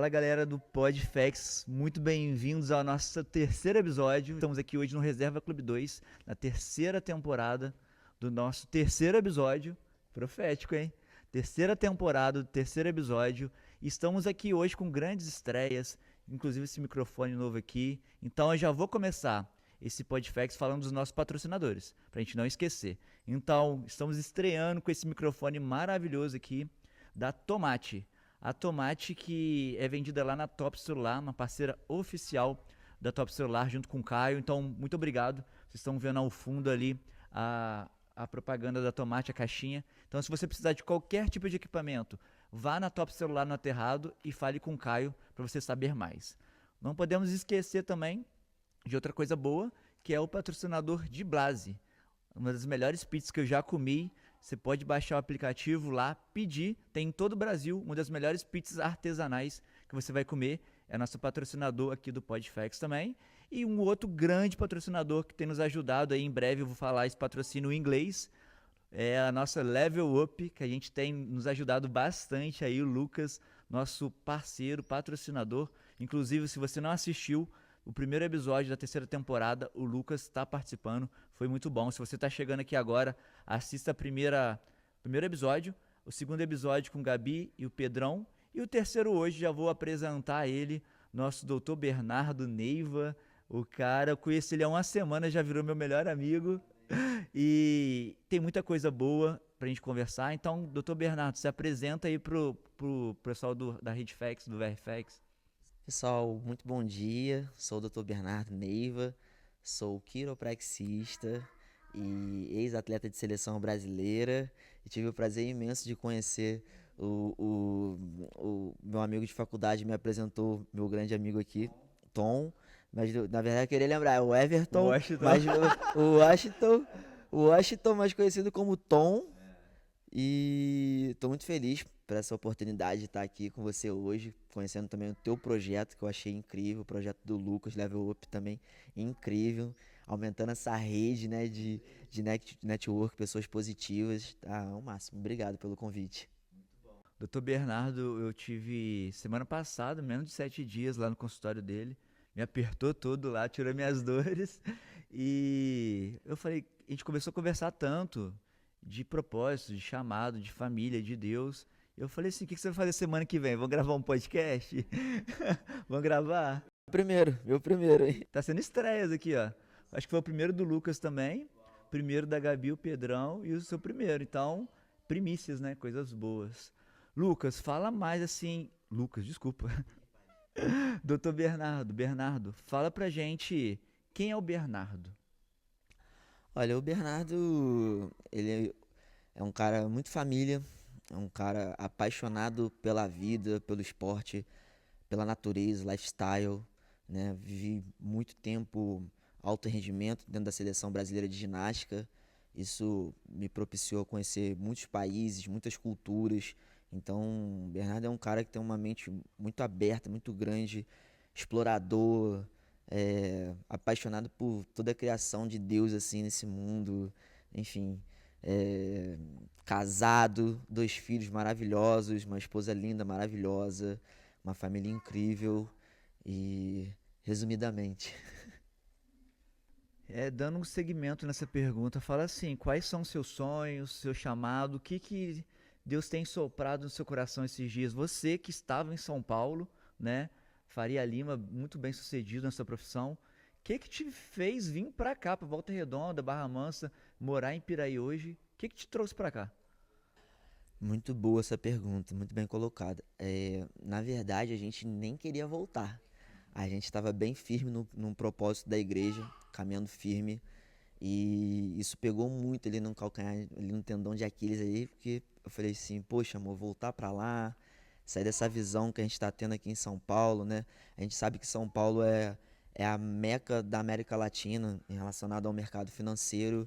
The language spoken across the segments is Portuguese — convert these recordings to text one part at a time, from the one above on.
Fala galera do Podfacts, muito bem-vindos ao nosso terceiro episódio. Estamos aqui hoje no Reserva Clube 2, na terceira temporada do nosso terceiro episódio. Profético, hein? Terceira temporada do terceiro episódio. Estamos aqui hoje com grandes estreias, inclusive esse microfone novo aqui. Então eu já vou começar esse Podfacts falando dos nossos patrocinadores, pra gente não esquecer. Então, estamos estreando com esse microfone maravilhoso aqui da Tomate. A Tomate que é vendida lá na Top Celular, uma parceira oficial da Top Celular junto com o Caio. Então, muito obrigado. Vocês estão vendo ao fundo ali a propaganda da Tomate, a caixinha. Então, se você precisar de qualquer tipo de equipamento, vá na Top Celular no Aterrado e fale com o Caio para você saber mais. Não podemos esquecer também de outra coisa boa, que é o patrocinador de Blase. Uma das melhores pizzas que eu já comi. Você pode baixar o aplicativo lá, pedir, tem em todo o Brasil, uma das melhores pizzas artesanais que você vai comer. É nosso patrocinador aqui do Podfacts também. E um outro grande patrocinador que tem nos ajudado aí, em breve eu vou falar esse patrocínio em inglês, é a nossa Level Up, que a gente tem nos ajudado bastante aí, o Lucas, nosso parceiro, patrocinador. Inclusive, se você não assistiu o primeiro episódio da terceira temporada, o Lucas está participando, foi muito bom. Se você está chegando aqui agora, assista o primeiro episódio, o segundo episódio com o Gabi e o Pedrão, e o terceiro hoje já vou apresentar ele, nosso doutor Bernardo Neiva, o cara, eu conheci ele há uma semana, já virou meu melhor amigo, e tem muita coisa boa pra gente conversar. Então, doutor Bernardo, se apresenta aí pro pessoal da Redfax, do VRFax. Pessoal, muito bom dia. Sou o Dr. Bernardo Neiva, sou quiropraxista e ex-atleta de seleção brasileira. E tive o prazer imenso de conhecer o meu amigo de faculdade, me apresentou, meu grande amigo aqui, Tom. Mas na verdade eu queria lembrar, é o Everton, Washington. mas o Washington, mais conhecido como Tom. E estou muito feliz por essa oportunidade de estar aqui com você hoje, conhecendo também o teu projeto, que eu achei incrível, o projeto do Lucas, Level Up também, incrível, aumentando essa rede, né, de network, pessoas positivas, tá ao máximo. Obrigado pelo convite. Doutor Bernardo, eu tive semana passada, menos de 7 dias lá no consultório dele. Me apertou todo lá, tirou minhas dores. E eu falei, a gente começou a conversar tanto de propósito, de chamado, de família, de Deus. Eu falei assim, o que você vai fazer semana que vem? Vamos gravar um podcast? Vamos gravar? Meu primeiro, hein? Tá sendo estreias aqui, ó. Acho que foi o primeiro do Lucas também. Primeiro da Gabi, o Pedrão e o seu primeiro. Então, primícias, né? Coisas boas. Lucas, fala mais assim. Lucas, desculpa. Doutor Bernardo, fala pra gente quem é o Bernardo. Olha, o Bernardo, ele é um cara muito família, é um cara apaixonado pela vida, pelo esporte, pela natureza, lifestyle, né? Vivi muito tempo alto rendimento dentro da seleção brasileira de ginástica. Isso me propiciou conhecer muitos países, muitas culturas. Então, Bernardo é um cara que tem uma mente muito aberta, muito grande, explorador, apaixonado por toda a criação de Deus assim nesse mundo. Enfim, é, casado, 2 filhos maravilhosos, uma esposa linda, maravilhosa, uma família incrível e, resumidamente, Dando um segmento nessa pergunta, fala assim: quais são seus sonhos, seu chamado, o que Deus tem soprado no seu coração esses dias? Você que estava em São Paulo, né? Faria Lima, muito bem sucedido na sua profissão. O que te fez vir pra cá, pra Volta Redonda, Barra Mansa, morar em Piraí hoje? O que te trouxe pra cá? muito boa essa pergunta, muito bem colocada. Na verdade, a gente nem queria voltar. A gente estava bem firme no propósito da igreja, caminhando firme. E isso pegou muito ali no calcanhar, ali no tendão de Aquiles aí, porque eu falei assim, poxa, amor, voltar pra lá, sair dessa visão que a gente tá tendo aqui em São Paulo, né? A gente sabe que São Paulo é a meca da América Latina em relacionado ao mercado financeiro,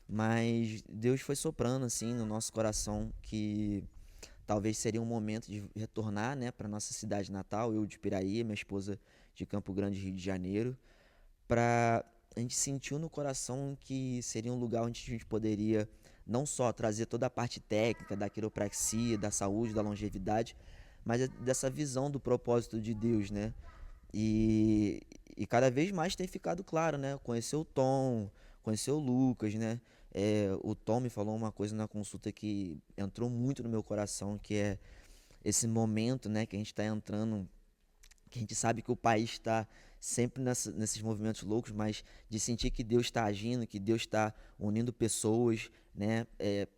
mas Deus foi soprando assim no nosso coração que talvez seria um momento de retornar, né, para nossa cidade natal, eu de Piraí, minha esposa de Campo Grande, Rio de Janeiro, para a gente sentiu no coração que seria um lugar onde a gente poderia não só trazer toda a parte técnica da quiropraxia, da saúde, da longevidade, mas é dessa visão do propósito de Deus, né? E, e cada vez mais tem ficado claro, né? Conhecer o Tom, conhecer o Lucas, né? O Tom me falou uma coisa na consulta que entrou muito no meu coração, que é esse momento, né, que a gente está entrando, que a gente sabe que o país está sempre nesses movimentos loucos, mas de sentir que Deus está agindo, que Deus está unindo pessoas, né,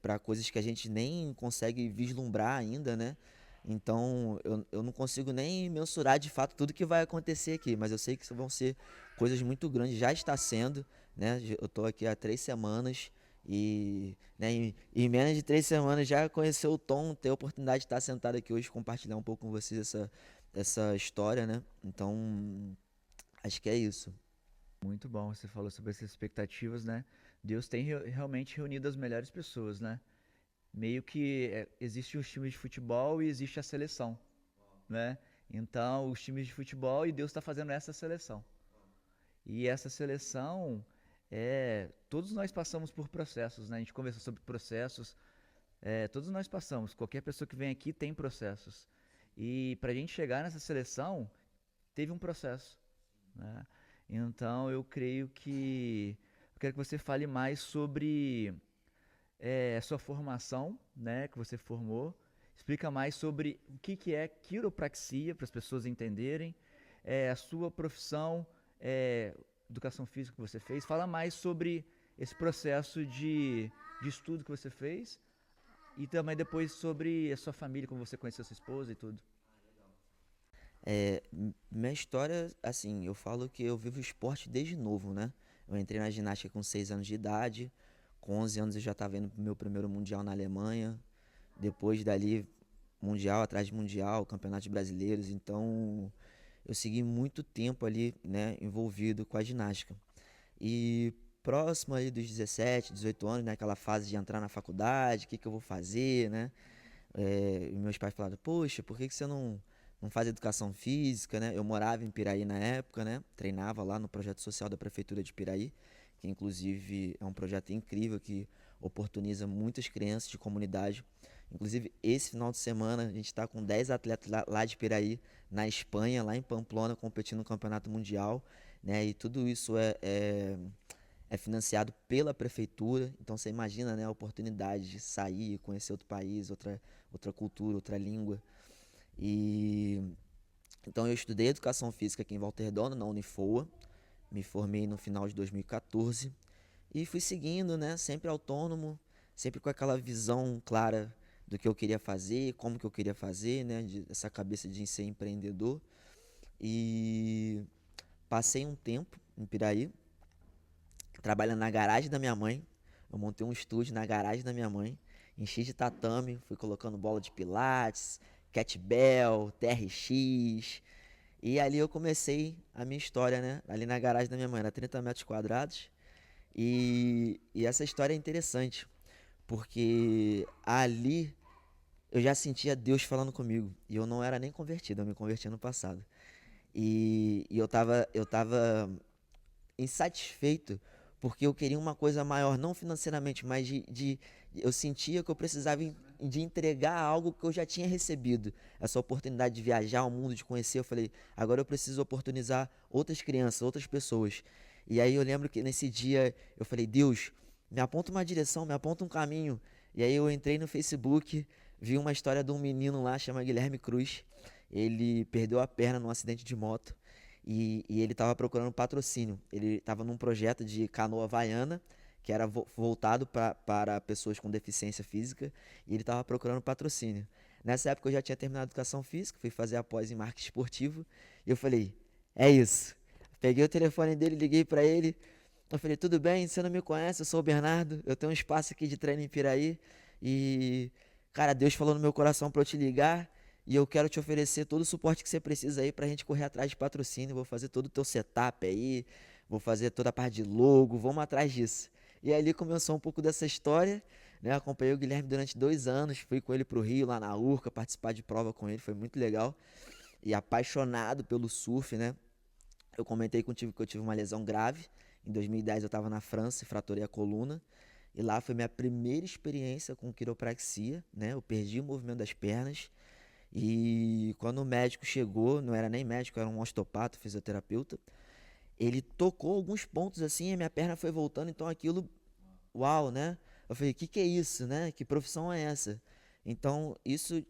para coisas que a gente nem consegue vislumbrar ainda, né? Então eu não consigo nem mensurar de fato tudo que vai acontecer aqui, mas eu sei que isso vão ser coisas muito grandes, já está sendo, né? Eu estou aqui há 3 semanas e, né, em menos de 3 semanas já conheceu o Tom, ter a oportunidade de estar sentado aqui hoje, compartilhar um pouco com vocês essa história, né? Então, acho que é isso. Muito bom, você falou sobre essas expectativas, né? Deus tem realmente reunido as melhores pessoas, né? Meio que existe os times de futebol e existe a seleção, né? Então, os times de futebol e Deus está fazendo essa seleção. E essa seleção, todos nós passamos por processos, né? A gente conversou sobre processos, todos nós passamos. Qualquer pessoa que vem aqui tem processos. E para a gente chegar nessa seleção, teve um processo, né? Então, eu quero que você fale mais sobre sua formação, né, que você formou. Explica mais sobre o que é quiropraxia, para as pessoas entenderem, a sua profissão, educação física que você fez. Fala mais sobre esse processo de estudo que você fez e também depois sobre a sua família, como você conheceu sua esposa e tudo. Minha história, assim, eu falo que eu vivo esporte desde novo, né? Eu entrei na ginástica com 6 anos de idade, com 11 anos eu já estava indo pro meu primeiro mundial na Alemanha, depois dali, mundial atrás de mundial, campeonatos brasileiros, então eu segui muito tempo ali, né, envolvido com a ginástica. E próximo ali dos 17, 18 anos, né, aquela fase de entrar na faculdade, o que que eu vou fazer, né? E meus pais falaram, poxa, por que que você não faz educação física, né? Eu morava em Piraí na época, né? Treinava lá no projeto social da prefeitura de Piraí, que inclusive é um projeto incrível que oportuniza muitas crianças de comunidade. Inclusive, esse final de semana a gente está com 10 atletas lá de Piraí, na Espanha, lá em Pamplona, competindo no Campeonato Mundial, né? E tudo isso é financiado pela prefeitura. Então você imagina, né, a oportunidade de sair, conhecer outro país, outra cultura, outra língua. E então eu estudei educação física aqui em Volta Redonda, na Unifoa. Me formei no final de 2014 e fui seguindo, né, sempre autônomo, sempre com aquela visão clara do que eu queria fazer, como que eu queria fazer, né, essa cabeça de ser empreendedor. E passei um tempo em Piraí, trabalhando na garagem da minha mãe. Eu montei um estúdio na garagem da minha mãe, enchi de tatame, fui colocando bola de pilates, kettlebell, TRX. E ali eu comecei a minha história, né? Ali na garagem da minha mãe, era 30 metros quadrados. E essa história é interessante, porque ali eu já sentia Deus falando comigo. E eu não era nem convertido, eu me converti ano passado. E eu tava insatisfeito porque eu queria uma coisa maior, não financeiramente, mas eu sentia que eu precisava de entregar algo que eu já tinha recebido. Essa oportunidade de viajar o mundo, de conhecer, eu falei, agora eu preciso oportunizar outras crianças, outras pessoas. E aí eu lembro que nesse dia eu falei, Deus, me aponta uma direção, me aponta um caminho. E aí eu entrei no Facebook, vi uma história de um menino lá, chama Guilherme Cruz. Ele perdeu a perna num acidente de moto. E ele estava procurando patrocínio. Ele estava num projeto de canoa havaiana, que era voltado para pessoas com deficiência física, e ele estava procurando patrocínio. Nessa época eu já tinha terminado a educação física, fui fazer a pós em marketing esportivo, e eu falei, é isso. Peguei o telefone dele, liguei para ele, eu falei, tudo bem, você não me conhece, eu sou o Bernardo, eu tenho um espaço aqui de treino em Piraí, e, cara, Deus falou no meu coração para eu te ligar, e eu quero te oferecer todo o suporte que você precisa aí pra gente correr atrás de patrocínio. Vou fazer todo o teu setup aí, vou fazer toda a parte de logo, vamos atrás disso. E ali começou um pouco dessa história, né? Acompanhei o Guilherme durante 2 anos, fui com ele pro Rio, lá na Urca, participar de prova com ele, foi muito legal. E apaixonado pelo surf, né? Eu comentei contigo que eu tive uma lesão grave. Em 2010 eu estava na França e fraturei a coluna. E lá foi minha primeira experiência com quiropraxia, né? Eu perdi o movimento das pernas. E quando o médico chegou, não era nem médico, era um osteopata, fisioterapeuta, ele tocou alguns pontos assim, e minha perna foi voltando, então aquilo, uau, né? Eu falei, que é isso, né? Que profissão é essa? Então, isso,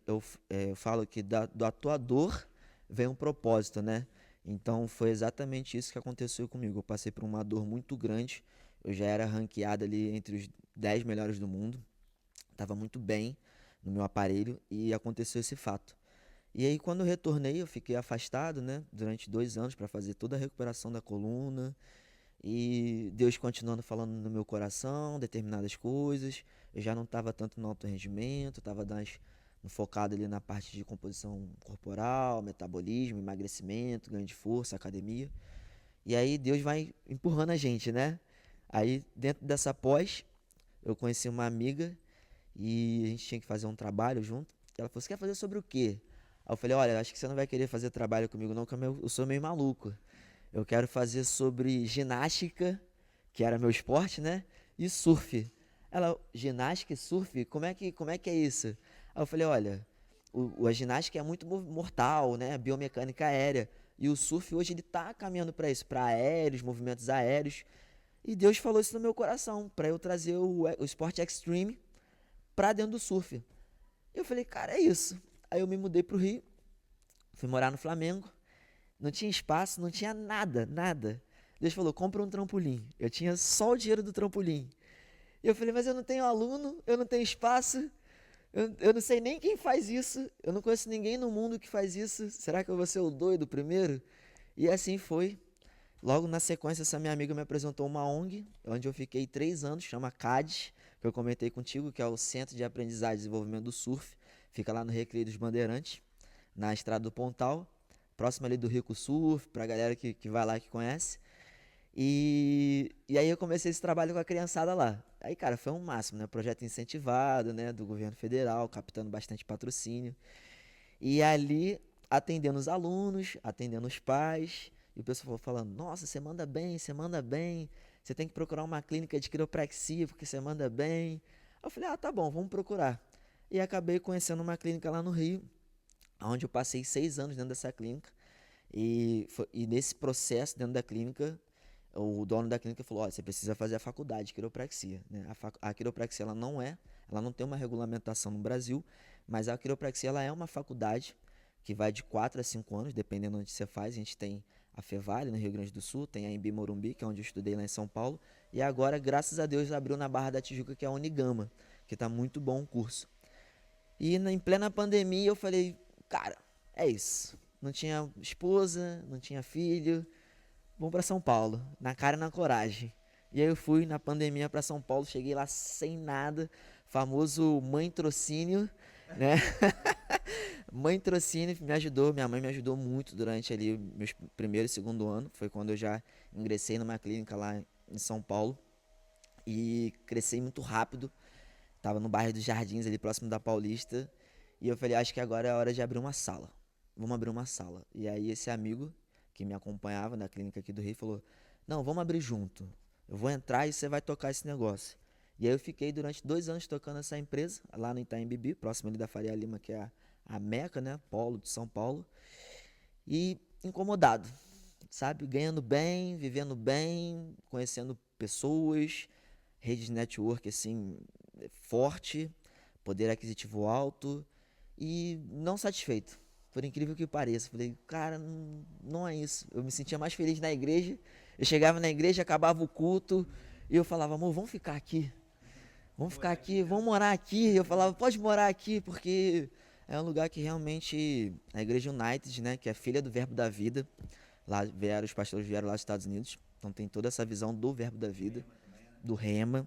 eu falo que do atuador vem um propósito, né? Então, foi exatamente isso que aconteceu comigo. Eu passei por uma dor muito grande, eu já era ranqueado ali entre os 10 melhores do mundo, estava muito bem no meu aparelho e aconteceu esse fato. E aí, quando eu retornei, eu fiquei afastado, né, durante 2 anos para fazer toda a recuperação da coluna. E Deus continuando falando no meu coração determinadas coisas. Eu já não estava tanto no alto rendimento, estava mais focado ali na parte de composição corporal, metabolismo, emagrecimento, ganho de força, academia. E aí Deus vai empurrando a gente, né? Aí, dentro dessa pós, eu conheci uma amiga e a gente tinha que fazer um trabalho junto. Ela falou: "Você quer fazer sobre o quê?" Aí eu falei: "Olha, acho que você não vai querer fazer trabalho comigo não, porque eu sou meio maluco. Eu quero fazer sobre ginástica, que era meu esporte, né? E surf." Ela, ginástica e surf? Como é que é isso? Aí eu falei: "Olha, a ginástica é muito mortal, né? Biomecânica aérea. E o surf hoje ele tá caminhando para isso, para aéreos, movimentos aéreos. E Deus falou isso no meu coração, para eu trazer o esporte extreme para dentro do surf." Eu falei: "Cara, é isso." Aí eu me mudei pro Rio, fui morar no Flamengo. Não tinha espaço, não tinha nada, nada. Deus falou: "Compra um trampolim." Eu tinha só o dinheiro do trampolim. E eu falei: "Mas eu não tenho aluno, eu não tenho espaço, eu não sei nem quem faz isso, eu não conheço ninguém no mundo que faz isso. Será que eu vou ser o doido primeiro?" E assim foi. Logo na sequência, essa minha amiga me apresentou uma ONG, onde eu fiquei 3 anos, chama CADES, que eu comentei contigo, que é o Centro de Aprendizagem e Desenvolvimento do Surf. Fica lá no Recreio dos Bandeirantes, na Estrada do Pontal, próximo ali do Rico Surf, pra galera que vai lá que conhece. E aí eu comecei esse trabalho com a criançada lá. Aí, cara, foi um máximo, né? Projeto incentivado, né? Do governo federal, captando bastante patrocínio. E ali, atendendo os alunos, atendendo os pais, e o pessoal falando: "Nossa, você manda bem, você manda bem. Você tem que procurar uma clínica de quiropraxia, porque você manda bem." Aí eu falei: "Ah, tá bom, vamos procurar." E acabei conhecendo uma clínica lá no Rio, onde eu passei 6 anos dentro dessa clínica. E nesse processo dentro da clínica, o dono da clínica falou: "Ó, você precisa fazer a faculdade de quiropraxia, né?" A quiropraxia ela não tem uma regulamentação no Brasil, mas a quiropraxia ela é uma faculdade que vai de 4 a 5 anos, dependendo onde você faz. A gente tem a Fevale no Rio Grande do Sul, tem a Embi Morumbi, que é onde eu estudei lá em São Paulo, e agora, graças a Deus, abriu na Barra da Tijuca, que é a Unigama, que está muito bom o curso. E em plena pandemia eu falei: "Cara, é isso." Não tinha esposa, não tinha filho. Vamos para São Paulo, na cara e na coragem. E aí eu fui na pandemia para São Paulo, cheguei lá sem nada, famoso mãe trocínio, né? Mãe trocínio me ajudou, minha mãe me ajudou muito durante ali meus primeiro e segundo ano. Foi quando eu já ingressei numa clínica lá em São Paulo e cresci muito rápido. Tava no bairro dos Jardins, ali próximo da Paulista. E eu falei: "Acho que agora é a hora de abrir uma sala. Vamos abrir uma sala." E aí esse amigo que me acompanhava na clínica aqui do Rio falou: "Não, vamos abrir junto. Eu vou entrar e você vai tocar esse negócio." E aí eu fiquei durante 2 anos tocando essa empresa, lá no Itaim Bibi, próximo ali da Faria Lima, que é a Meca, né? Polo de São Paulo. E incomodado, sabe? Ganhando bem, vivendo bem, conhecendo pessoas, rede de network assim, forte, poder aquisitivo alto e não satisfeito. Por incrível que pareça, falei: "Cara, não é isso." Eu me sentia mais feliz na igreja. Eu chegava na igreja, acabava o culto e eu falava: "Amor, vamos ficar aqui. Vamos ficar aqui, vamos morar aqui." Eu falava: "Pode morar aqui, porque é um lugar que realmente a Igreja United, né, que é filha do Verbo da Vida, lá vieram os pastores vieram lá dos Estados Unidos, então tem toda essa visão do Verbo da Vida, do Rema.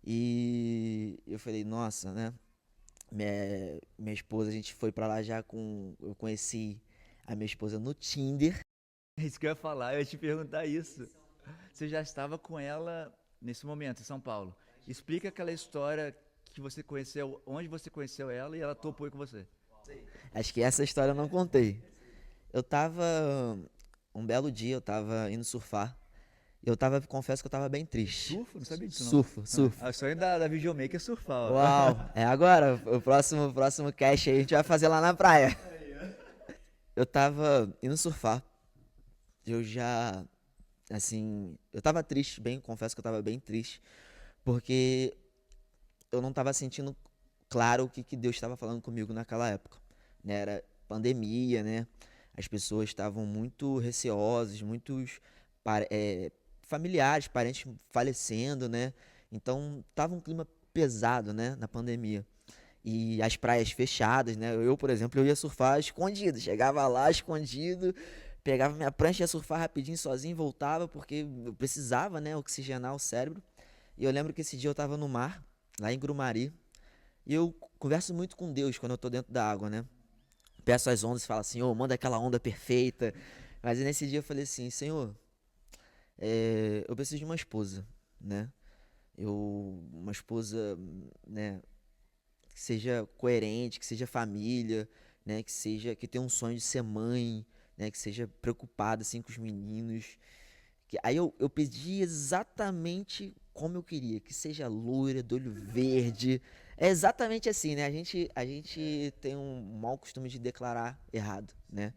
E eu falei: "Nossa, né?" Minha esposa, a gente foi pra lá já com. Eu conheci a minha esposa no Tinder. É isso que eu ia falar, eu ia te perguntar isso. Você já estava com ela nesse momento, em São Paulo. Explica aquela história que você conheceu, onde você conheceu ela e ela topou ir com você. Acho que essa história eu não contei. Eu tava. Um belo dia, eu tava indo surfar. Confesso que eu tava bem triste. Surfo? Não sabia disso, não. Surfo. O sonho da videomaker é surfar, ó. Uau, é agora, o próximo cast aí a gente vai fazer lá na praia. Eu tava indo surfar, eu já, assim, eu tava triste, confesso que eu tava bem triste, porque eu não tava sentindo claro o que Deus estava falando comigo naquela época, né? Era pandemia, né? As pessoas estavam muito receosas, muitos familiares, parentes falecendo, né? Então tava um clima pesado, né? Na pandemia. E as praias fechadas, né? Eu, por exemplo, eu ia surfar escondido. Chegava lá escondido, pegava minha prancha, ia surfar rapidinho sozinho, voltava, porque eu precisava, né? Oxigenar o cérebro. E eu lembro que esse dia eu tava no mar, lá em Grumari, e eu converso muito com Deus quando eu tô dentro da água, né? Peço as ondas e falo assim, ô, manda aquela onda perfeita. Mas nesse dia eu falei assim, Senhor, eu preciso de uma esposa, né? Uma esposa, né, que seja coerente, que seja família, né, que tenha um sonho de ser mãe, né, que seja preocupada assim com os meninos. Aí eu pedi exatamente como eu queria, que seja loira, do olho verde. É exatamente assim, né? A gente tem um mau costume de declarar errado, né?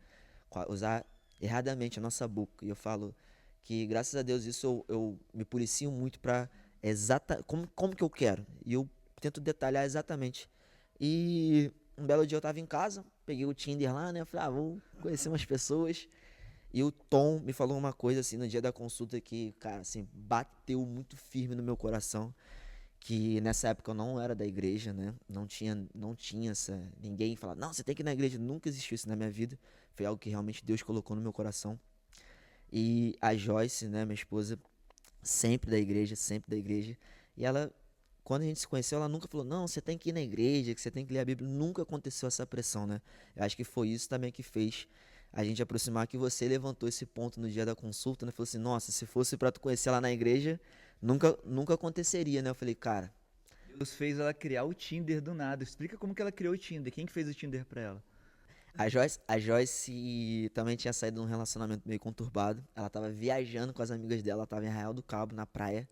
Usar erradamente a nossa boca. E eu falo que, graças a Deus, isso eu me policio muito pra como que eu quero. E eu tento detalhar exatamente. E um belo dia eu tava em casa, peguei o Tinder lá, né? Falei, vou conhecer umas pessoas. E o Tom me falou uma coisa assim no dia da consulta que, cara, assim, bateu muito firme no meu coração. Que nessa época eu não era da igreja, né? Não tinha ninguém falar, não, você tem que ir na igreja. Nunca existiu isso na minha vida. Foi algo que realmente Deus colocou no meu coração. E a Joyce, né, minha esposa, sempre da igreja, sempre da igreja. E ela, quando a gente se conheceu, ela nunca falou, não, você tem que ir na igreja, que você tem que ler a Bíblia. Nunca aconteceu essa pressão, né? Eu acho que foi isso também que fez a gente aproximar, que você levantou esse ponto no dia da consulta, né? Falou assim, nossa, se fosse pra tu conhecer ela na igreja, nunca aconteceria, né? Eu falei, cara, Deus fez ela criar o Tinder do nada. Explica como que ela criou o Tinder. Quem que fez o Tinder pra ela? a Joyce também tinha saído de um relacionamento meio conturbado. Ela tava viajando com as amigas dela, ela tava em Arraial do Cabo, na praia.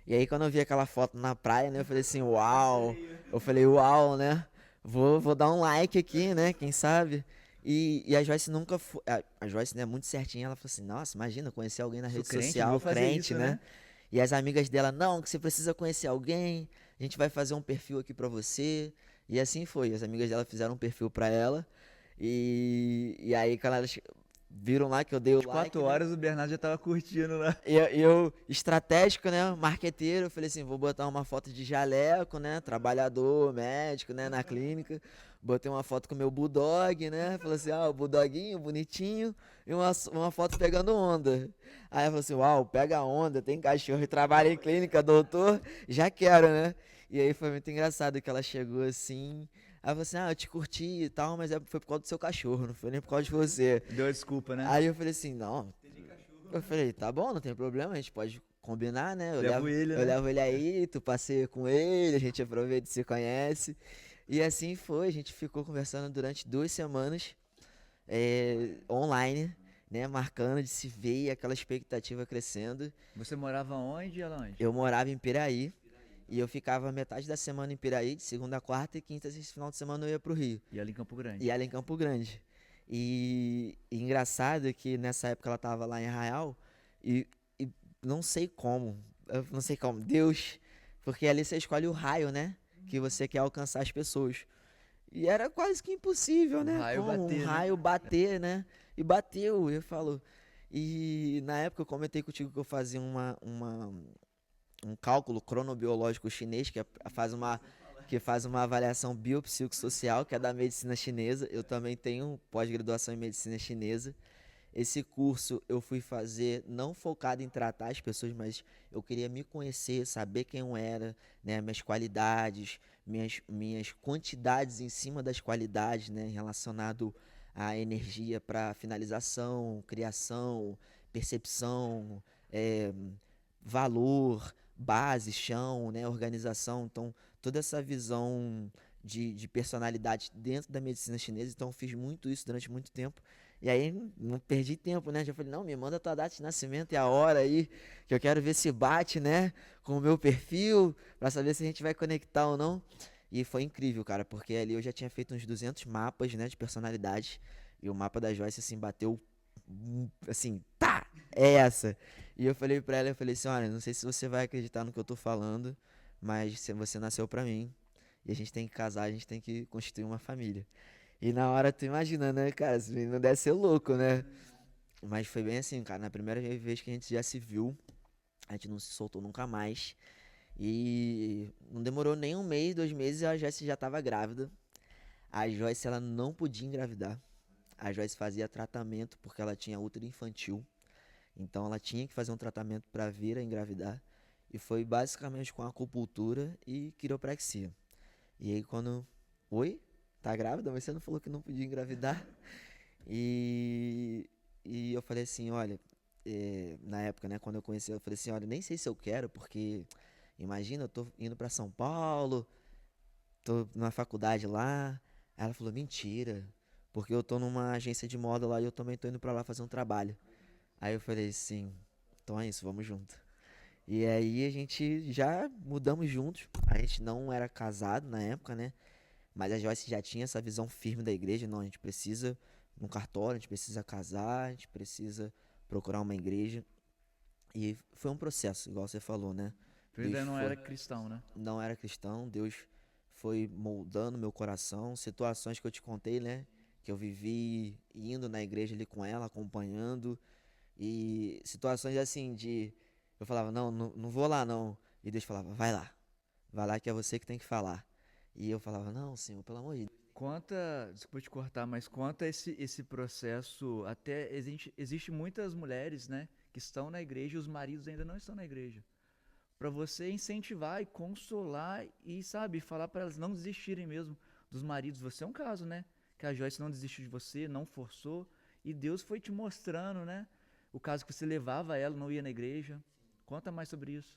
E aí quando eu vi aquela foto na praia, né, eu falei assim, uau. Eu falei, uau, né? Vou dar um like aqui, né? Quem sabe? E a Joyce nunca foi. A Joyce, né, muito certinha, ela falou assim, nossa, imagina, conhecer alguém na Sou rede crente, não vou social, fazer crente, isso, né? né? E as amigas dela, não, que você precisa conhecer alguém, a gente vai fazer um perfil aqui pra você. E assim foi. As amigas dela fizeram um perfil pra ela. E aí, quando elas viram lá que eu dei o like, 24 né? horas o Bernardo já tava curtindo lá. E eu, estratégico, né? Marqueteiro, eu falei assim: vou botar uma foto de jaleco, né? Trabalhador, médico, né? Na clínica. Botei uma foto com o meu bulldog, né? Falei assim: o bulldoguinho, bonitinho. E uma foto pegando onda. Aí ela falou assim: uau, pega onda, tem cachorro e trabalha em clínica, doutor. Já quero, né? E aí foi muito engraçado que ela chegou assim. Aí eu falei assim: eu te curti e tal, mas foi por causa do seu cachorro, não foi nem por causa de você. Deu a desculpa, né? Aí eu falei assim: não. Eu falei, tá bom, não tem problema, a gente pode combinar, né? Eu Levo levo, ele, eu né? levo ele aí, tu passeia com ele, a gente aproveita e se conhece. E assim foi, a gente ficou conversando durante 2 semanas, online, né? Marcando de se ver e aquela expectativa crescendo. Você morava onde e ela onde? Eu morava em Piraí e eu ficava metade da semana em Piraí, de segunda a quarta, e quinta, esse final de semana eu ia pro Rio. E ela em Campo E Grande. ela em Campo Grande. E engraçado é que nessa época ela tava lá em Arraial e não sei como, eu não sei como, Deus, porque ali você escolhe o raio, né? Que você quer alcançar as pessoas. E era quase que impossível, O né? raio Como um bater, né? raio bater, né? E bateu, eu falo. E na época eu comentei contigo que eu fazia um cálculo cronobiológico chinês, que faz uma avaliação biopsicossocial, que é da medicina chinesa. Eu também tenho pós-graduação em medicina chinesa. Esse curso eu fui fazer não focado em tratar as pessoas, mas eu queria me conhecer, saber quem eu era, né, minhas qualidades, minhas quantidades em cima das qualidades, né, relacionado à energia para finalização, criação, percepção, valor, base, chão, né, organização. Então, toda essa visão de personalidade dentro da medicina chinesa. Então, eu fiz muito isso durante muito tempo. E aí não perdi tempo, né? Já falei, não, me manda a tua data de nascimento e a hora aí, que eu quero ver se bate, né? Com o meu perfil, pra saber se a gente vai conectar ou não. E foi incrível, cara, porque ali eu já tinha feito uns 200 mapas, né, de personalidade. E o mapa da Joyce, assim, bateu, assim, tá, é essa. E eu falei pra ela, eu falei assim, olha, não sei se você vai acreditar no que eu tô falando, mas você nasceu pra mim. E a gente tem que casar, a gente tem que constituir uma família. E na hora tu imagina, né, cara, esse menino deve ser louco, né? Mas foi bem assim, cara, na primeira vez que a gente já se viu, a gente não se soltou nunca mais. E não demorou nem um mês, 2 meses, a Joyce já tava grávida. A Joyce, ela não podia engravidar. A Joyce fazia tratamento porque ela tinha útero infantil. Então ela tinha que fazer um tratamento para vir a engravidar. E foi basicamente com acupuntura e quiropraxia. E aí quando... Oi? Tá grávida? Mas você não falou que não podia engravidar? E, e eu falei assim, olha, na época, né, quando eu conheci, eu falei assim, olha, nem sei se eu quero, porque imagina, eu tô indo pra São Paulo, tô numa faculdade lá. Aí ela falou, mentira, porque eu tô numa agência de moda lá e eu também tô indo pra lá fazer um trabalho. Aí eu falei, sim, então é isso, vamos junto. E aí a gente já mudamos juntos. A gente não era casado na época, né? Mas a Joyce já tinha essa visão firme da igreja. Não, a gente precisa num cartório, a gente precisa casar, a gente precisa procurar uma igreja. E foi um processo, igual você falou, né? Tu Deus ainda não era foi, cristão, né? não era cristão, Deus foi moldando meu coração, situações que eu te contei, né? Que eu vivi indo na igreja ali com ela, acompanhando, e situações assim de eu falava, não, não, não vou lá não. E Deus falava, vai lá que é você que tem que falar. E eu falava, não, Senhor, pelo amor de Deus. Conta, desculpa te cortar, mas conta esse processo. Até existe muitas mulheres, né, que estão na igreja e os maridos ainda não estão na igreja. Pra você incentivar e consolar e, sabe, falar pra elas não desistirem mesmo dos maridos. Você é um caso, né? Que a Joyce não desistiu de você, não forçou. E Deus foi te mostrando, né? O caso que você levava ela, não ia na igreja. Conta mais sobre isso.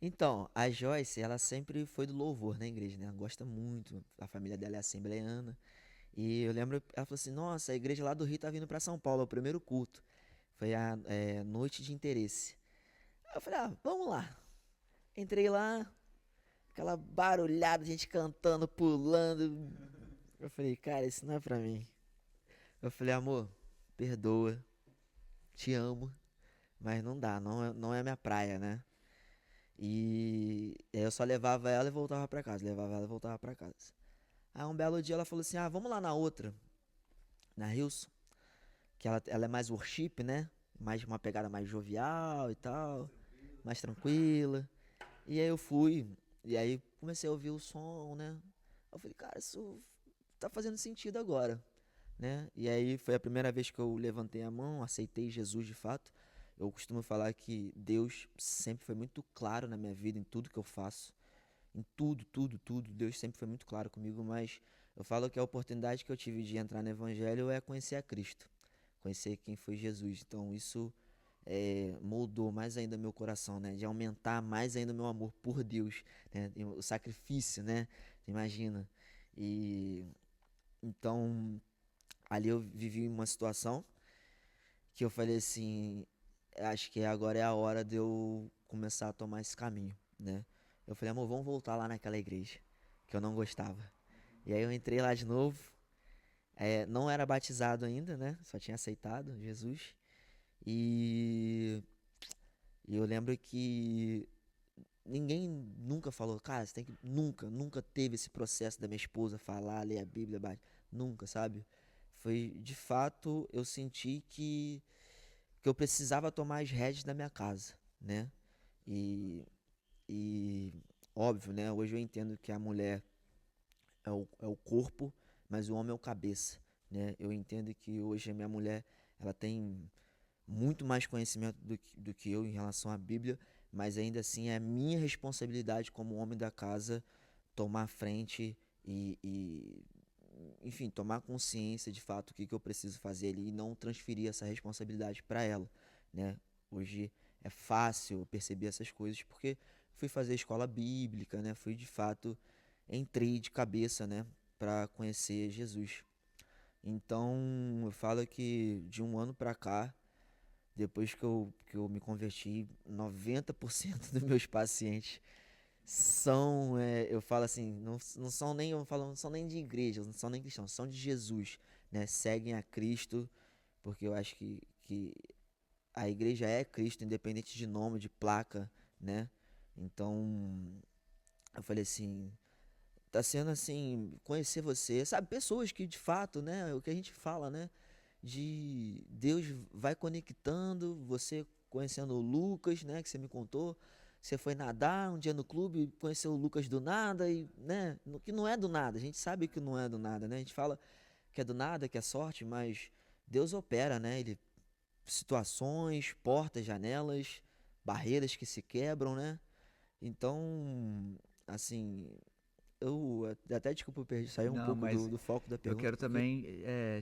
Então, a Joyce, ela sempre foi do louvor na igreja, né? Ela gosta muito, a família dela é assembleiana. E eu lembro, ela falou assim, nossa, a igreja lá do Rio tá vindo pra São Paulo, é o primeiro culto. Foi a noite de interesse. Aí eu falei, ah, vamos lá. Entrei lá, aquela barulhada, gente cantando, pulando. Eu falei, cara, isso não é pra mim. Eu falei, amor, perdoa, te amo, mas não dá, não é minha praia, né? E aí eu só levava ela e voltava pra casa, levava ela e voltava pra casa. Aí um belo dia ela falou assim, ah, vamos lá na outra, na Hilson, que ela é mais worship, né? Mais uma pegada mais jovial e tal, mais tranquila. E aí eu fui, e aí comecei a ouvir o som, né? Eu falei, cara, isso tá fazendo sentido agora, né? E aí foi a primeira vez que eu levantei a mão, aceitei Jesus de fato. Eu costumo falar que Deus sempre foi muito claro na minha vida, em tudo que eu faço. Em tudo, tudo, tudo. Deus sempre foi muito claro comigo, mas eu falo que a oportunidade que eu tive de entrar no Evangelho é conhecer a Cristo, conhecer quem foi Jesus. Então isso moldou mais ainda meu coração, né? De aumentar mais ainda o meu amor por Deus, né? E o sacrifício, né? Imagina. E então ali eu vivi uma situação que eu falei assim, acho que agora é a hora de eu começar a tomar esse caminho, né? Eu falei, amor, vamos voltar lá naquela igreja que eu não gostava. E aí eu entrei lá de novo, não era batizado ainda, né? Só tinha aceitado Jesus. E, e eu lembro que ninguém nunca falou, cara, você tem que. Nunca teve esse processo da minha esposa falar, ler a Bíblia, nunca, sabe? Foi de fato, eu senti que eu precisava tomar as rédeas da minha casa, né? E, e óbvio, né? Hoje eu entendo que a mulher é o corpo, mas o homem é o cabeça, né? Eu entendo que hoje a minha mulher, ela tem muito mais conhecimento do que eu em relação à Bíblia, mas ainda assim é minha responsabilidade como homem da casa tomar frente e enfim, tomar consciência de fato o que eu preciso fazer ali e não transferir essa responsabilidade para ela, né? Hoje é fácil eu perceber essas coisas porque fui fazer escola bíblica, né? Fui de fato, entrei de cabeça, né, para conhecer Jesus. Então, eu falo que de um ano pra cá, depois que eu me converti, 90% dos meus pacientes são, eu falo assim, não são nem, eu falo, não são nem de igreja, não são nem cristãos, são de Jesus, né? Seguem a Cristo, porque eu acho que a igreja é Cristo, independente de nome, de placa, né? Então, eu falei assim, tá sendo assim, conhecer você, sabe? Pessoas que de fato, né? O que a gente fala, né? De Deus vai conectando, você conhecendo o Lucas, né? Que você me contou. Você foi nadar um dia no clube, conheceu o Lucas do nada e, né? Que não é do nada. A gente sabe que não é do nada, né? A gente fala que é do nada, que é sorte, mas Deus opera, né? Ele situações, portas, janelas, barreiras que se quebram, né? Então, assim, eu até desculpa, eu perdi, saí um Não, pouco mas do foco da eu pergunta, quero porque também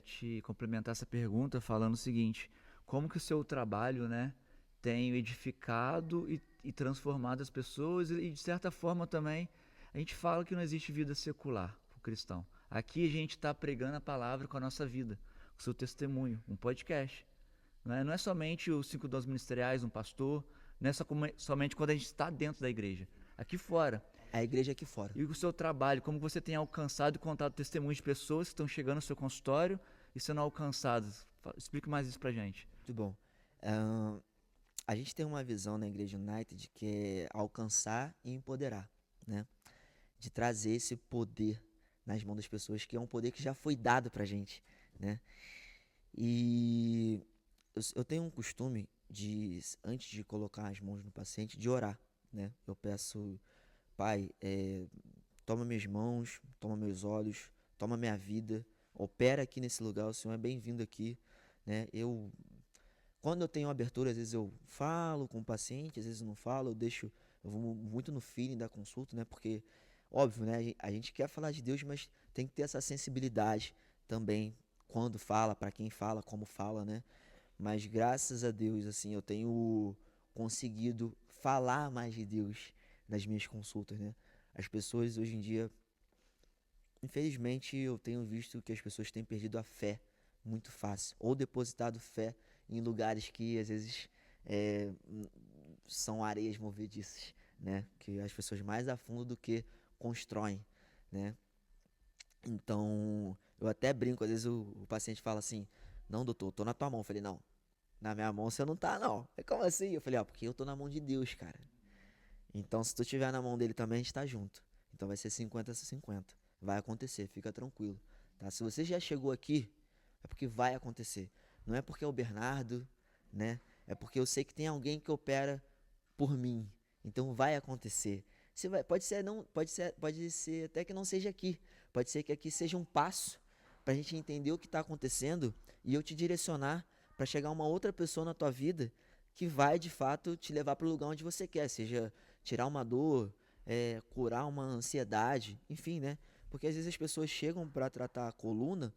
te complementar essa pergunta falando o seguinte: como que o seu trabalho, né, tem edificado e transformado as pessoas e de certa forma também a gente fala que não existe vida secular para o cristão. Aqui a gente está pregando a palavra com a nossa vida, com o seu testemunho, um podcast. Não é somente os 5 dons ministeriais, um pastor, não é somente quando a gente está dentro da igreja. Aqui fora. a igreja é aqui fora. E o seu trabalho, como você tem alcançado e contado testemunhos de pessoas que estão chegando no seu consultório e sendo alcançadas. Explique mais isso pra gente. Muito bom. Ahn, a gente tem uma visão na Igreja United que é alcançar e empoderar, né? De trazer esse poder nas mãos das pessoas, que é um poder que já foi dado pra gente, né? E eu tenho um costume de, antes de colocar as mãos no paciente, de orar, né? Eu peço, Pai, toma minhas mãos, toma meus olhos, toma minha vida, opera aqui nesse lugar, o Senhor é bem-vindo aqui, né? Quando eu tenho abertura, às vezes eu falo com o paciente, às vezes eu não falo, eu vou muito no feeling da consulta, né? Porque, óbvio, né? A gente quer falar de Deus, mas tem que ter essa sensibilidade também, quando fala, para quem fala, como fala, né? Mas graças a Deus, assim, eu tenho conseguido falar mais de Deus nas minhas consultas, né? As pessoas hoje em dia, infelizmente, eu tenho visto que as pessoas têm perdido a fé muito fácil, ou depositado fé em lugares que às vezes é, são areias movediças, né? Que as pessoas mais afundam do que constroem, né? Então, eu até brinco, às vezes o paciente fala assim, não, doutor, eu tô na tua mão. Eu falei, não, na minha mão você não tá, não. É como assim? Eu falei, ó, porque eu tô na mão de Deus, cara. Então, se tu estiver na mão dele também, a gente tá junto. Então vai ser 50-50. Vai acontecer, fica tranquilo. Tá? Se você já chegou aqui, é porque vai acontecer. Não é porque é o Bernardo, né? É porque eu sei que tem alguém que opera por mim. Então vai acontecer. Pode ser até que não seja aqui. Pode ser que aqui seja um passo para a gente entender o que está acontecendo e eu te direcionar para chegar uma outra pessoa na tua vida que vai de fato te levar para o lugar onde você quer, seja tirar uma dor, curar uma ansiedade, enfim, né? Porque às vezes as pessoas chegam para tratar a coluna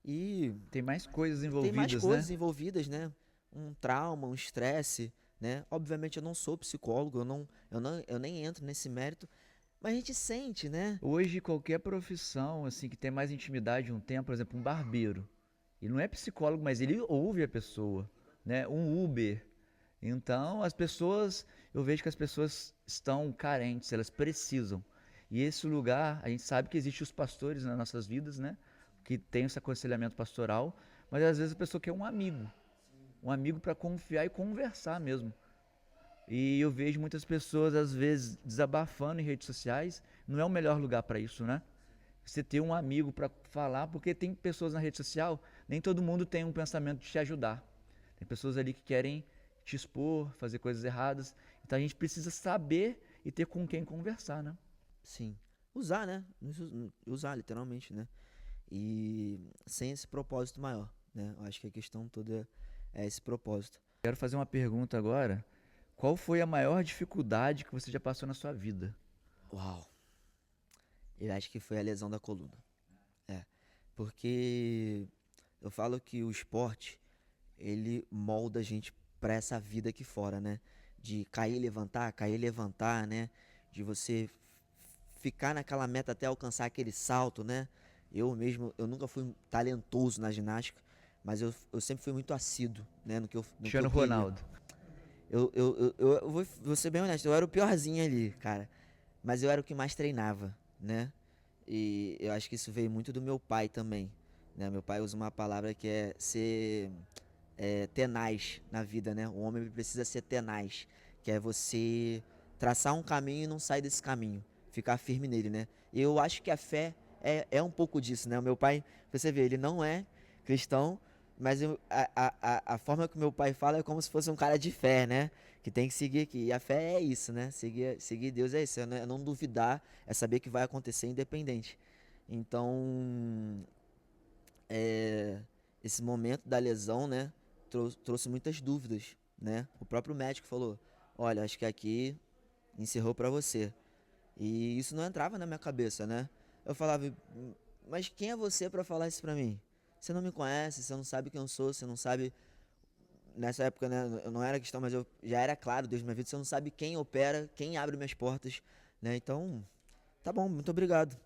e Tem mais coisas tem mais envolvidas, né? coisas envolvidas, né? Um trauma, um estresse, né? Obviamente eu não sou psicólogo, eu nem entro nesse mérito, mas a gente sente, né? Hoje, qualquer profissão assim que tem mais intimidade um tempo, por exemplo, um barbeiro. Ele não é psicólogo, mas ele ouve a pessoa, né? Um Uber. Então, as pessoas, eu vejo que as pessoas estão carentes, elas precisam. E esse lugar, a gente sabe que existe os pastores nas nossas vidas, né? Que tem esse aconselhamento pastoral, mas às vezes a pessoa quer um amigo para confiar e conversar mesmo. E eu vejo muitas pessoas às vezes desabafando em redes sociais, não é o melhor lugar para isso, né? Você ter um amigo para falar, porque tem pessoas na rede social, nem todo mundo tem um pensamento de te ajudar. Tem pessoas ali que querem te expor, fazer coisas erradas. Então a gente precisa saber e ter com quem conversar, né? Sim. Usar, né? Usar, literalmente, né? E sem esse propósito maior, né? Eu acho que a questão toda é esse propósito. Quero fazer uma pergunta agora. Qual foi a maior dificuldade que você já passou na sua vida? Uau! Eu acho que foi a lesão da coluna. É. Porque eu falo que o esporte, ele molda a gente pra essa vida aqui fora, né? De cair e levantar, né? De você ficar naquela meta até alcançar aquele salto, né? Eu mesmo, eu nunca fui talentoso na ginástica, mas eu sempre fui muito assíduo, né, no que Cristiano eu queria. Ronaldo. Eu vou ser bem honesto, eu era o piorzinho ali, cara. Mas eu era o que mais treinava, né? E eu acho que isso veio muito do meu pai também, né? Meu pai usa uma palavra que é ser tenaz na vida, né? O homem ele precisa ser tenaz, que é você traçar um caminho e não sair desse caminho, ficar firme nele, né? E eu acho que a fé é um pouco disso, né? O meu pai, você vê, ele não é cristão, mas a forma que o meu pai fala é como se fosse um cara de fé, né? Que tem que seguir aqui. E a fé é isso, né? Seguir Deus é isso, é não duvidar, é saber que vai acontecer independente. Então, é, esse momento da lesão, né, trouxe muitas dúvidas, né? O próprio médico falou: "Olha, acho que aqui encerrou pra você". E isso não entrava na minha cabeça, né? Eu falava: "Mas quem é você pra falar isso pra mim? Você não me conhece, você não sabe quem eu sou, você não sabe". Nessa época, né, eu não era cristão, mas eu já era claro desde minha vida, você não sabe quem opera, quem abre minhas portas, né? Então, tá bom, muito obrigado.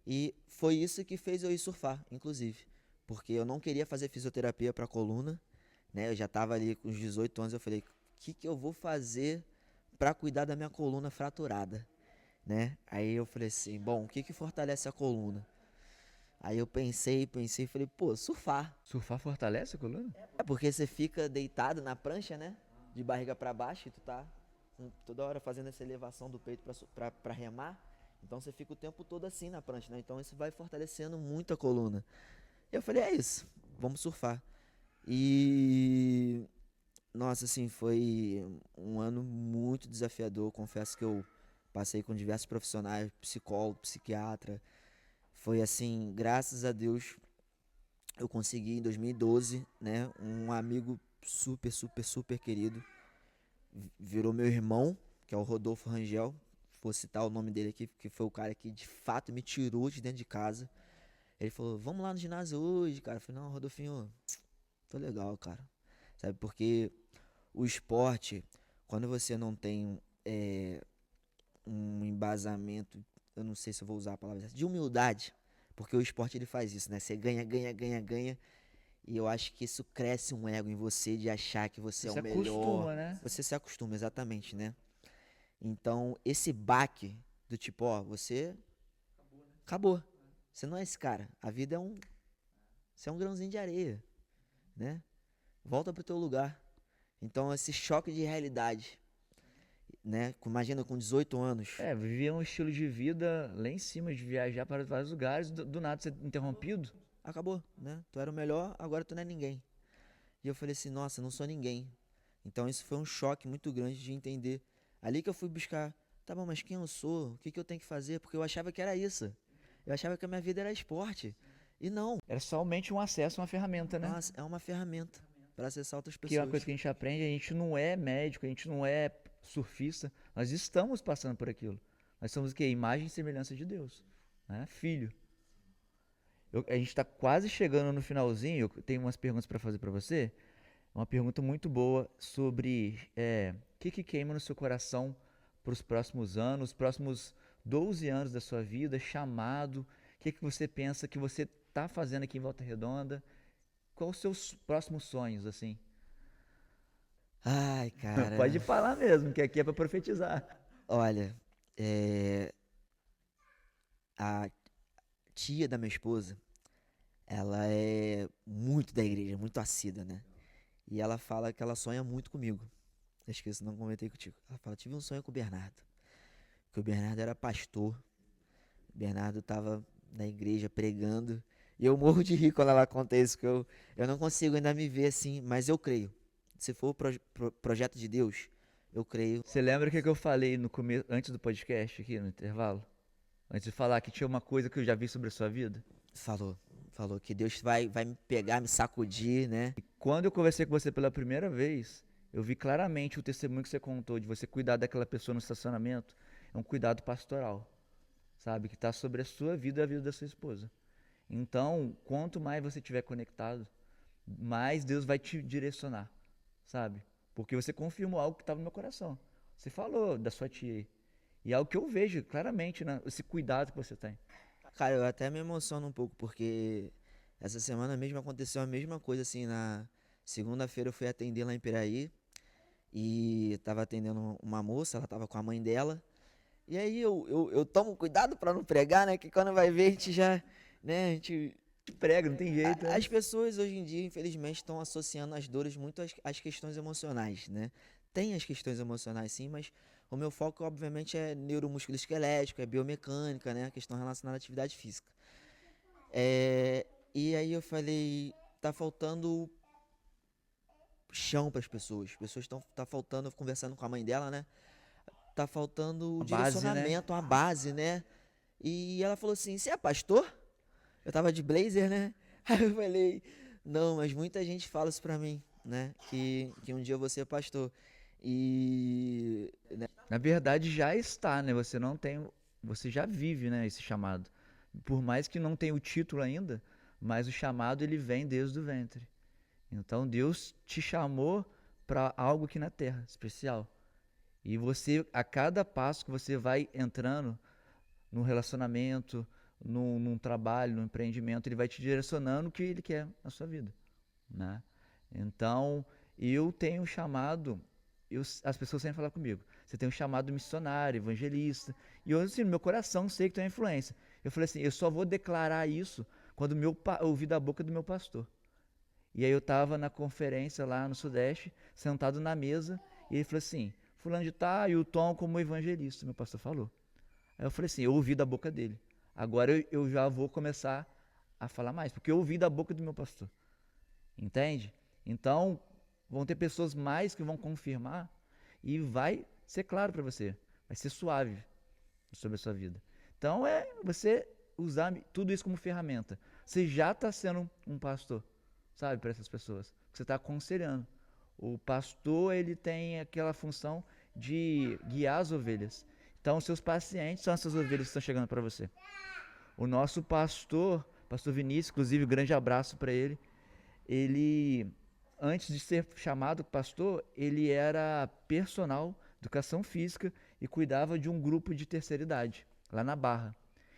E foi isso que fez eu ir surfar, inclusive. Porque eu não queria fazer fisioterapia para coluna, né? Eu já tava ali com os 18 anos, eu falei, o que que eu vou fazer para cuidar da minha coluna fraturada, né? Aí eu falei assim, bom, o que que fortalece a coluna? Aí eu pensei, falei, pô, surfar. Surfar fortalece a coluna? É porque você fica deitado na prancha, né? De barriga para baixo e tu tá toda hora fazendo essa elevação do peito para remar. Então você fica o tempo todo assim na prancha, né? Então isso vai fortalecendo muito a coluna. Eu falei, é isso, vamos surfar. E nossa, assim, foi um ano muito desafiador. Confesso que eu passei com diversos profissionais, psicólogo, psiquiatra. Foi assim, graças a Deus, eu consegui em 2012, né? Um amigo super querido virou meu irmão, que é o Rodolfo Rangel. Vou citar o nome dele aqui, porque foi o cara que de fato me tirou de dentro de casa. Ele falou, vamos lá no ginásio hoje, cara. Eu falei, não, Rodolfinho, tô legal, cara. Sabe, porque o esporte, quando você não tem um embasamento, eu não sei se eu vou usar a palavra certa, de humildade, porque o esporte ele faz isso, né? Você ganha, e eu acho que isso cresce um ego em você de achar que você Você é o se melhor. acostuma, né? Você se acostuma, exatamente, né? Então, esse baque do tipo, ó, você acabou. Você não é esse cara. A vida é você é um grãozinho de areia, né? Volta pro teu lugar. Então, esse choque de realidade, né? Imagina com 18 anos, É, vivia um estilo de vida lá em cima, de viajar para vários lugares, do nada ser interrompido. acabou, né? Tu era o melhor, agora tu não é ninguém. E eu falei assim, nossa, eu não sou ninguém. Então, isso foi um choque muito grande de entender. Ali que eu fui buscar, tá bom, mas quem eu sou? O que que eu tenho que fazer? Porque eu achava que era isso. Eu achava que a minha vida era esporte. E não. Era somente um acesso, uma ferramenta, né? Nossa, é uma ferramenta para acessar outras Que é uma coisa pessoas. que a gente aprende, a gente não é médico, a gente não é surfista, nós estamos passando por aquilo. Nós somos o quê? Imagem e semelhança de Deus, né? Filho. A gente está quase chegando no finalzinho, eu tenho umas perguntas para fazer para você. Uma pergunta muito boa sobre o que queima no seu coração para os próximos anos, os próximos 12 anos da sua vida, chamado, o que você pensa que você está fazendo aqui em Volta Redonda, quais os seus próximos sonhos, assim? Ai, Pode cara. falar mesmo, que aqui é para profetizar. Olha, é, a tia da minha esposa, ela é muito da igreja, muito assídua, né? E ela fala que ela sonha muito comigo. Eu esqueço, não comentei contigo. Ela fala, tive um sonho com o Bernardo. Que o Bernardo era pastor. O Bernardo tava na igreja pregando. E eu morro de rir quando ela conta isso, que eu não consigo ainda me ver assim, mas eu creio. Se for o projeto de Deus, eu creio. Você lembra o que eu falei no começo, antes do podcast aqui, no intervalo? Antes de falar que tinha uma coisa que eu já vi sobre a sua vida? Falou, falou que Deus vai me pegar, me sacudir, né? Quando eu conversei com você pela primeira vez, eu vi claramente o testemunho que você contou de você cuidar daquela pessoa no estacionamento. É um cuidado pastoral, sabe? Que está sobre a sua vida e a vida da sua esposa. Então, quanto mais você estiver conectado, mais Deus vai te direcionar, sabe? Porque você confirmou algo que estava no meu coração. Você falou da sua tia aí. E é algo que eu vejo claramente, né? Esse cuidado que você tem. Cara, eu até me emociono um pouco, porque essa semana mesmo aconteceu a mesma coisa, assim, na segunda-feira eu fui atender lá em Piraí, e tava atendendo uma moça, ela tava com a mãe dela, e aí eu tomo cuidado pra não pregar, né, que quando vai ver a gente já, né, a gente... Prega, não tem jeito, né? As pessoas hoje em dia, infelizmente, estão associando as dores muito às questões emocionais, né? Tem as questões emocionais sim, mas o meu foco, obviamente, é neuromusculoesquelético, é biomecânica, né? A questão relacionada à atividade física. E aí eu falei, tá faltando chão para as pessoas. As pessoas tá faltando, conversando com a mãe dela, né? Tá faltando o A base, né? direcionamento, a base, né? E ela falou assim: "Você é pastor?" Eu tava de blazer, né? Aí eu falei: "Não, mas muita gente fala isso pra mim, né? Que um dia eu vou ser pastor." E, né? Na verdade já está, né? Você não tem, você já vive, né, esse chamado. Por mais que não tenha o título ainda, mas o chamado ele vem desde o ventre. Então Deus te chamou para algo aqui na terra, especial. E você, a cada passo que você vai entrando num relacionamento, num trabalho, num empreendimento, ele vai te direcionando o que ele quer na sua vida, né? Então, eu tenho um chamado, as pessoas sempre falam comigo, você tem um chamado missionário, evangelista, e eu, assim, no meu coração, sei que tem uma influência. Eu falei assim, eu só vou declarar isso quando eu ouvir da boca do meu pastor. E aí eu estava na conferência lá no Sudeste, sentado na mesa, e ele falou assim, fulano de tal, e o Tom como evangelista, meu pastor falou. Aí eu falei assim, eu ouvi da boca dele. Agora eu já vou começar a falar mais, porque eu ouvi da boca do meu pastor. Entende? Então, vão ter pessoas mais que vão confirmar e vai ser claro para você. Vai ser suave sobre a sua vida. Então, é você usar tudo isso como ferramenta. Você já está sendo um pastor, sabe, para essas pessoas. Você está aconselhando. O pastor, ele tem aquela função de guiar as ovelhas. Então, seus pacientes são essas ovelhas que estão chegando para você. O nosso pastor, pastor Vinícius, inclusive, um grande abraço para ele, antes de ser chamado pastor, ele era personal, educação física e cuidava de um grupo de terceira idade, lá na Barra.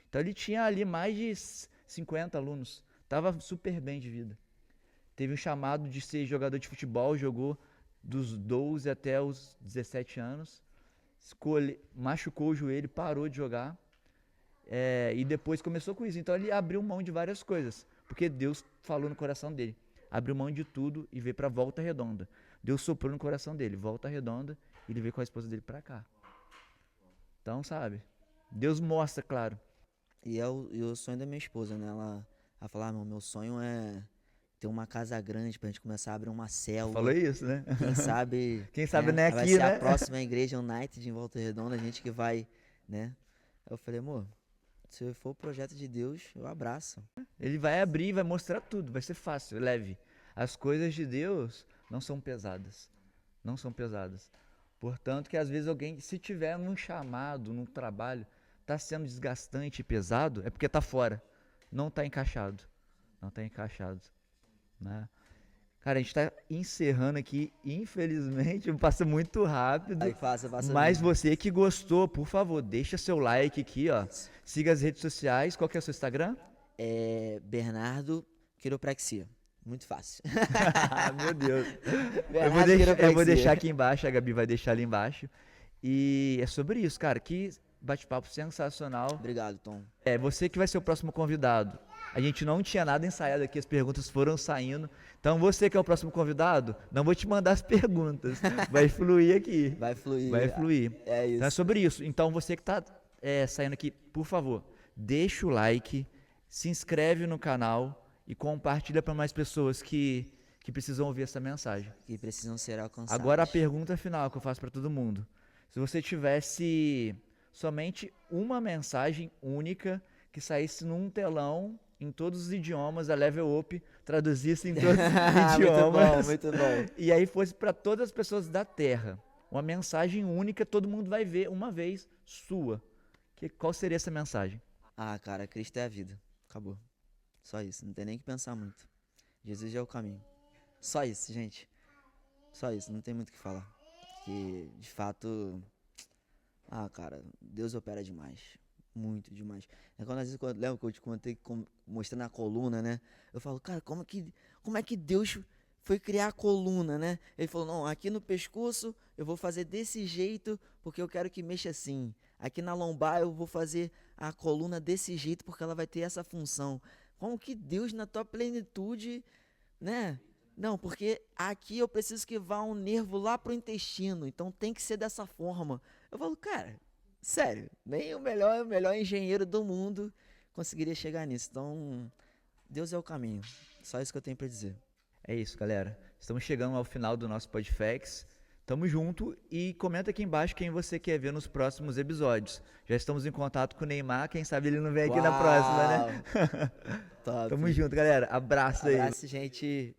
Então ele tinha ali mais de 50 alunos, estava super bem de vida. Teve um chamado de ser jogador de futebol, jogou dos 12 até os 17 anos, machucou o joelho, parou de jogar, e depois começou com isso. Então ele abriu mão de várias coisas, porque Deus falou no coração dele. Abriu mão de tudo e veio para Volta Redonda. Deus soprou no coração dele, Volta Redonda, e ele veio com a esposa dele para cá. Então, sabe, Deus mostra, claro. E o sonho da minha esposa, né? Ela falou: meu sonho é ter uma casa grande pra gente começar a abrir uma Falou célula. isso, né? Quem sabe, Quem sabe né? não é Vai aqui, ser a né? próxima igreja United em Volta Redonda, a gente que vai, né? Eu falei: amor, se for o projeto de Deus, eu abraço. Ele vai abrir, vai mostrar tudo, vai ser fácil, leve. As coisas de Deus não são pesadas. Não são pesadas. Portanto, que às vezes alguém, se tiver num chamado, num trabalho, está sendo desgastante e pesado, é porque está fora. Não está encaixado. Não está encaixado. Né? Cara, a gente está encerrando aqui, infelizmente, passa muito rápido. Aí passa Mas mesmo. você que gostou, por favor, deixa seu like aqui, ó. Siga as redes sociais. Qual que é o seu Instagram? É Bernardo Quiropraxia. Muito fácil. Meu Deus. Bernardo Eu vou deixar Quiropraxia. aqui embaixo, a Gabi vai deixar ali embaixo. E é sobre isso, cara. Que bate-papo sensacional. Obrigado, Tom. É, você que vai ser o próximo convidado. A gente não tinha nada ensaiado aqui, as perguntas foram saindo. Então você que é o próximo convidado, não vou te mandar as perguntas. Vai fluir aqui. Vai fluir. Vai fluir. É isso. Então é sobre isso. Então você que está saindo aqui, por favor, deixa o like, se inscreve no canal e compartilha para mais pessoas que precisam ouvir essa mensagem. Que precisam ser alcançados. Agora a pergunta final que eu faço para todo mundo. Se você tivesse somente uma mensagem única que saísse num telão em todos os idiomas, a Level Up traduzisse em todos os idiomas. Muito bom, muito bom. E aí fosse para todas as pessoas da Terra. Uma mensagem única, todo mundo vai ver uma vez, sua. Qual seria essa mensagem? Ah, cara, Cristo é a vida. Acabou. Só isso, não tem nem que pensar muito. Jesus é o caminho. Só isso, gente. Só isso, não tem muito o que falar. Que, de fato... Ah, cara, Deus opera demais. Muito demais. É quando às vezes, lembra que eu te contei mostrando a coluna, né? Eu falo, cara, como é que Deus foi criar a coluna, né? Ele falou, não, aqui no pescoço eu vou fazer desse jeito porque eu quero que mexa assim. Aqui na lombar eu vou fazer a coluna desse jeito porque ela vai ter essa função. Como que Deus, na tua plenitude, né? Não, porque aqui eu preciso que vá um nervo lá pro intestino, então tem que ser dessa forma. Eu falo, cara, sério, nem o melhor engenheiro do mundo conseguiria chegar nisso. Então, Deus é o caminho. Só isso que eu tenho pra dizer. É isso, galera. Estamos chegando ao final do nosso Podfacts. Tamo junto e comenta aqui embaixo quem você quer ver nos próximos episódios. Já estamos em contato com o Neymar, quem sabe ele não vem aqui na próxima, né? Top. Tamo junto, galera. Abraço aí. Abraço, gente.